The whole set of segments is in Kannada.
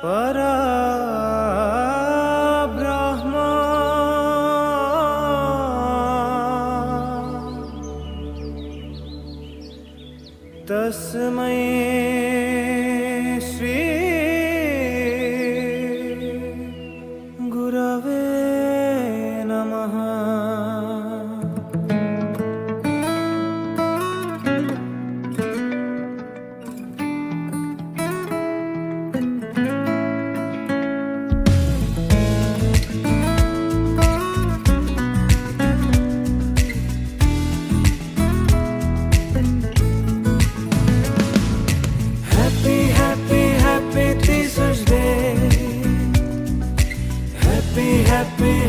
परब्रह्म तस्मै श्री गुरवे नमः।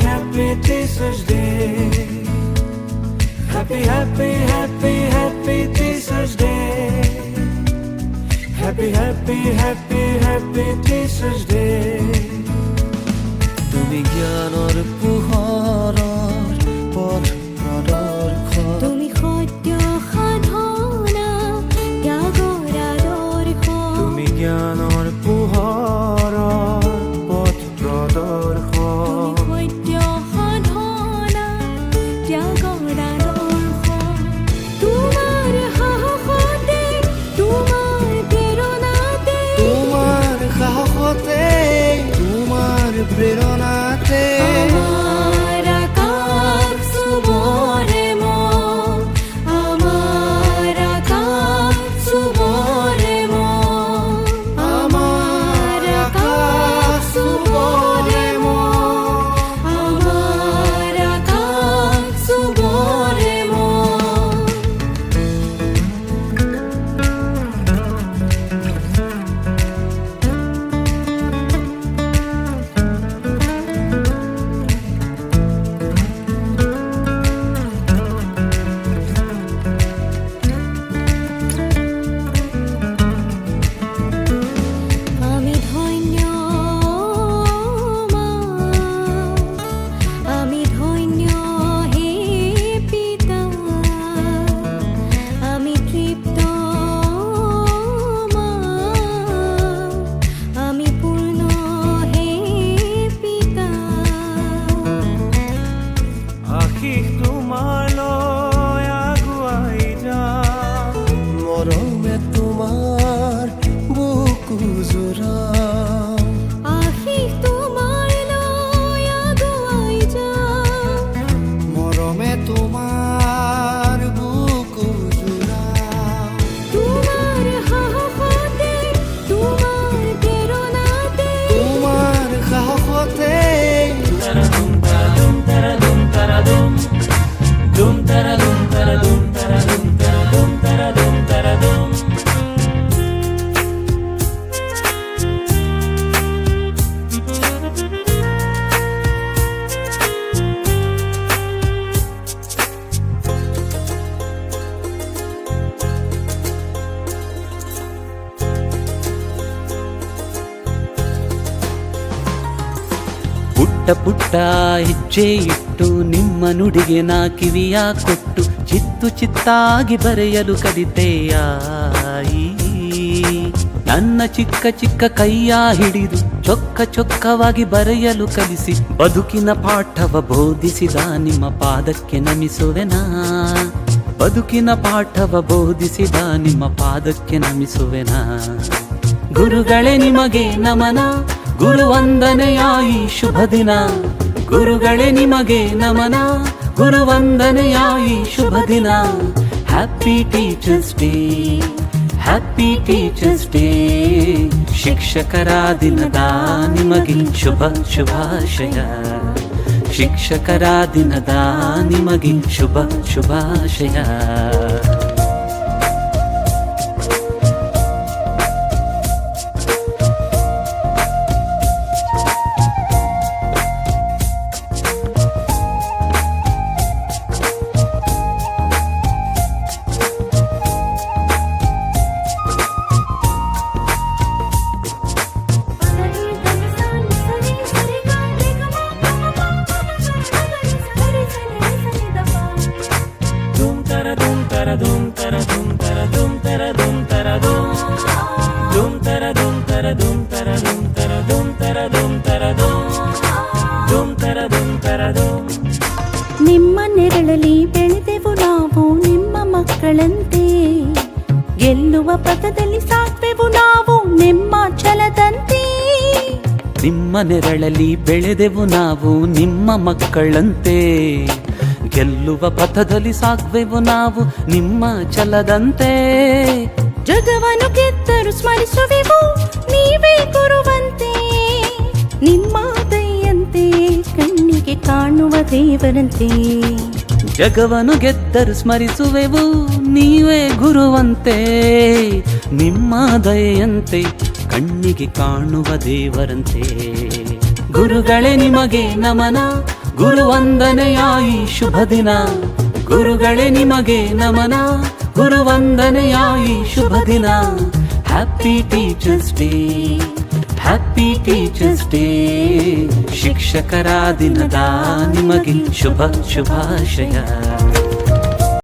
Happy Teachers Day. Happy Teachers Day. Happy Teachers Day. তুমি জ্ঞানৰ পোহৰৰ পথ প্ৰদৰ্শক, তুমি সত্য সাধনা ত্যাগৰ আদৰ্শ, তুমি জ্ঞানৰ পোহৰৰ পথ প্ৰদৰ্শক, প্রেরণাতে আমার আকাশ শুভরে মন, আমার আকাশ শুভরে মন, আমার আকাশ শুভরে মন, আমার আকাশ শুভরে মন। ಪುಟ್ಟ ಪುಟ್ಟ ಹೆಜ್ಜೆ ಇಟ್ಟು ನಿಮ್ಮ ನುಡಿಗೆ ನಾ ಕಿವಿಯ ಕೊಟ್ಟು ಚಿತ್ತು ಚಿತ್ತಾಗಿ ಬರೆಯಲು ಕಲಿತೆಯಾಯಿ. ನನ್ನ ಚಿಕ್ಕ ಚಿಕ್ಕ ಕೈಯ ಹಿಡಿದು ಚೊಕ್ಕ ಚೊಕ್ಕವಾಗಿ ಬರೆಯಲು ಕಲಿಸಿ ಬದುಕಿನ ಪಾಠವ ಬೋಧಿಸಿದ ನಿಮ್ಮ ಪಾದಕ್ಕೆ ನಮಿಸುವೆನಾ. ಬದುಕಿನ ಪಾಠವ ಬೋಧಿಸಿದ ನಿಮ್ಮ ಪಾದಕ್ಕೆ ನಮಿಸುವೆನಾ. ಗುರುಗಳೇ ನಿಮಗೆ ನಮನ, ಗುರುವಂದನೆಯ ಈ ಶುಭ ದಿನ. ಗುರುಗಳೇ ನಿಮಗೆ ನಮನ, ಗುರುವಂದನೆಯ ಈ ಶುಭ ದಿನ. Happy teachers day, happy teachers day. ಶಿಕ್ಷಕರ ದಿನದ ನಿಮಗೆ ಶುಭ ಶುಭಾಶಯ. ಶಿಕ್ಷಕರ ದಿನದ ನಿಮಗೆ ಶುಭ ಶುಭಾಶಯ. ಧೂಮ್ ಧೂಮ್ ತರ ಧೂಮ್ ತರ ಧೂಮ್ ತರ ಧೂಮ್ ತರ ಧೂಮ್ ತರ ಧೂಮ್ ತರ ಧೂಮ್ ಧೂಮ್ ತರ ಧೂಮ್ ತರ ಧೂಮ್. ನಿಮ್ಮ ನೆರಳಲ್ಲಿ ಬೆಳೆದೆವು ನಾವು ನಿಮ್ಮ ಮಕ್ಕಳಂತೆ, ಗೆಲ್ಲುವ ಪಥದಲ್ಲಿ ಸಾಕ್ವೆವು ನಾವು ನಿಮ್ಮ ಛಲದಂತೆ. ನಿಮ್ಮ ನೆರಳಲ್ಲಿ ಬೆಳೆದೆವು ನಾವು ನಿಮ್ಮ ಮಕ್ಕಳಂತೆ, ಗೆಲ್ಲುವ ಪಥದಲ್ಲಿ ಸಾಗ್ವೆವು ನಾವು ನಿಮ್ಮ ಛಲದಂತೆ. ಜಗವನ್ನು ಗೆದ್ದರು ಸ್ಮರಿಸುವೆವು ನೀವೇ ಗುರುವಂತೆ, ನಿಮ್ಮ ದಯೆಯಂತೆ ಕಣ್ಣಿಗೆ ಕಾಣುವ ದೇವರಂತೆ. ಜಗವನ್ನು ಗೆದ್ದರು ಸ್ಮರಿಸುವೆವು ನೀವೇ ಗುರುವಂತೆ, ನಿಮ್ಮ ದಯೆಯಂತೆ ಕಣ್ಣಿಗೆ ಕಾಣುವ ದೇವರಂತೆ. ಗುರುಗಳೇ ನಿಮಗೆ ನಮನ, ಗುರುವಂದನೆಯ ಈ ಶುಭ ದಿನ. ಗುರುಗಳೇ ನಿಮಗೆ ನಮನ, ಗುರುವಂದನೆಯ ಈ ಶುಭ ದಿನ. Happy teachers day, happy teachers day. ಶಿಕ್ಷಕರ ದಿನದ ನಿಮಗೆ ಶುಭ ಶುಭಾಶಯ.